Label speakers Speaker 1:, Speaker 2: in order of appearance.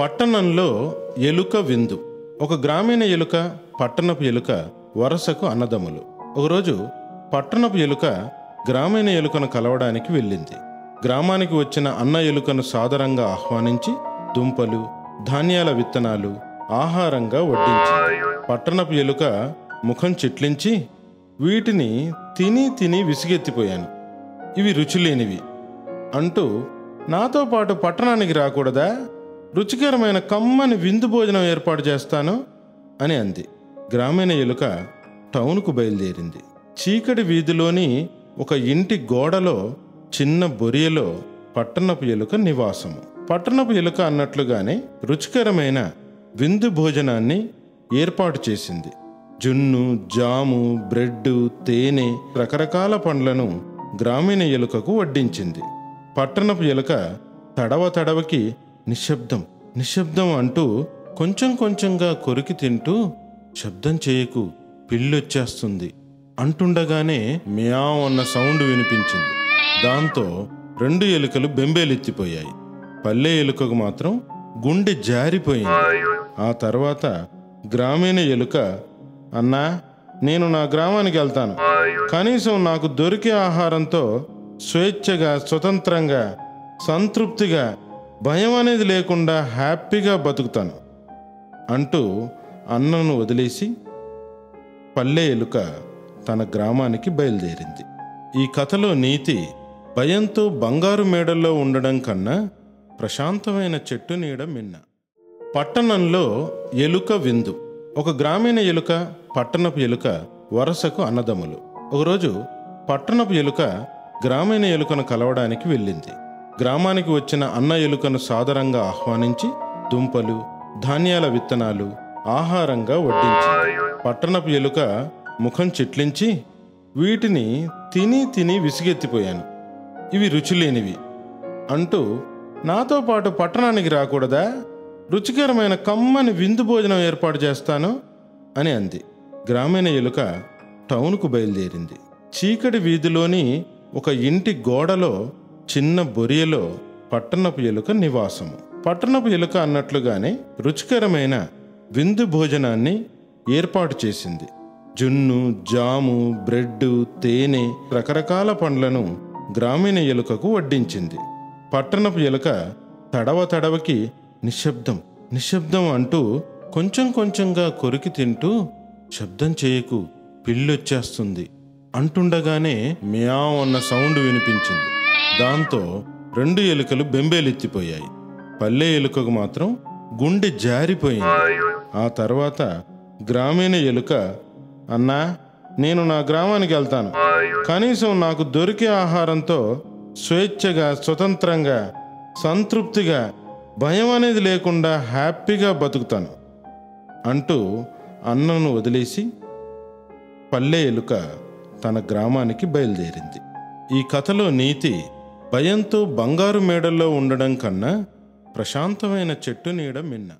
Speaker 1: పట్టణంలో ఎలుక విందు. ఒక గ్రామీణ ఎలుక, పట్టణపు ఎలుక వరసకు అన్నదమ్ములు. ఒకరోజు పట్టణపు ఎలుక గ్రామీణ ఎలుకను కలవడానికి వెళ్ళింది. గ్రామానికి వచ్చిన అన్న ఎలుకను సాదరంగా ఆహ్వానించి దుంపలు, ధాన్యాల విత్తనాలు ఆహారంగా వడ్డించింది. పట్టణపు ఎలుక ముఖం చిట్లించి, వీటిని తిని తిని విసిగెత్తిపోయాను, ఇవి రుచిలేనివి అంటూ, నాతో పాటు పట్టణానికి రాకూడదా? రుచికరమైన కమ్మని విందు భోజనం ఏర్పాటు చేస్తాను అని అంది. గ్రామీణ ఎలుక టౌన్కు బయలుదేరింది. చీకటి వీధిలోని ఒక ఇంటి గోడలో చిన్న బొరియలో పట్టణపు ఎలుక నివాసము. పట్టణపు ఎలుక అన్నట్లుగానే రుచికరమైన విందు భోజనాన్ని ఏర్పాటు చేసింది. జున్ను, జాము, బ్రెడ్, తేనె, రకరకాల పండ్లను గ్రామీణ ఎలుకకు వడ్డించింది. పట్టణపు ఎలుక తడవ తడవకి నిశ్శబ్దం నిశ్శబ్దం అంటూ కొంచెం కొంచెంగా కొరికి తింటూ, శబ్దం చేయకు, పిల్లొచ్చేస్తుంది అంటుండగానే మియావ్ అన్న సౌండ్ వినిపించింది. దాంతో రెండు ఎలుకలు బెంబేలెత్తిపోయాయి. పల్లె ఎలుకకు మాత్రం గుండె జారిపోయింది. ఆ తర్వాత గ్రామీణ ఎలుక, అన్నా, నేను నా గ్రామానికి వెళ్తాను. కనీసం నాకు దొరికే ఆహారంతో స్వేచ్ఛగా, స్వతంత్రంగా, సంతృప్తిగా, భయం అనేది లేకుండా హ్యాపీగా బతుకుతాను అంటూ అన్నను వదిలేసి పల్లె ఎలుక తన గ్రామానికి బయలుదేరింది. ఈ కథలో నీతి, భయంతో బంగారు మేడల్లో ఉండడం కన్నా ప్రశాంతమైన చెట్టు నీడ మిన్న. పట్టణంలో ఎలుక విందు. ఒక గ్రామీణ ఎలుక, పట్టణపు ఎలుక వరసకు అన్నదమ్ములు. ఒకరోజు పట్టణపు ఎలుక గ్రామీణ ఎలుకను కలవడానికి వెళ్ళింది. గ్రామానికి వచ్చిన అన్న ఎలుకను సాదరంగా ఆహ్వానించి దుంపలు, ధాన్యాల విత్తనాలు ఆహారంగా వడ్డించింది. పట్టణపు ఎలుక ముఖం చిట్లించి, వీటిని తిని తిని విసిగెత్తిపోయాను, ఇవి రుచిలేనివి అంటూ, నాతో పాటు పట్టణానికి రాకూడదా? రుచికరమైన కమ్మని విందు భోజనం ఏర్పాటు చేస్తాను అని అంది. గ్రామీణ ఎలుక టౌన్కు బయలుదేరింది. చీకటి వీధిలోని ఒక ఇంటి గోడలో చిన్న బొరియలో పట్టణపు ఎలుక నివాసము. పట్టణపు ఎలుక అన్నట్లుగానే రుచికరమైన విందు భోజనాన్ని ఏర్పాటు చేసింది. జున్ను, జాము, బ్రెడ్, తేనె, రకరకాల పండ్లను గ్రామీణ ఎలుకకు వడ్డించింది. పట్టణపు ఎలుక తడవ తడవకి నిశ్శబ్దం నిశ్శబ్దం అంటూ కొంచెం కొంచెంగా కొరికి తింటూ, శబ్దం చేయకు, పిల్లొచ్చేస్తుంది అంటుండగానే మియావ్ అన్న సౌండ్ వినిపించింది. దాంతో రెండు ఎలుకలు బెంబేలెత్తిపోయాయి. పల్లె ఎలుకకు మాత్రం గుండె జారిపోయింది. ఆ తర్వాత గ్రామీణ ఎలుక, అన్నా, నేను నా గ్రామానికి వెళ్తాను. కనీసం నాకు దొరికే ఆహారంతో స్వేచ్ఛగా, స్వతంత్రంగా, సంతృప్తిగా, భయం అనేది లేకుండా హ్యాపీగా బతుకుతాను అంటూ అన్నను వదిలేసి పల్లె ఎలుక తన గ్రామానికి బయలుదేరింది. ఈ కథలో నీతి, భయంతో బంగారు మేడల్లో ఉండడం కన్నా ప్రశాంతమైన చెట్టు నీడ మిన్న.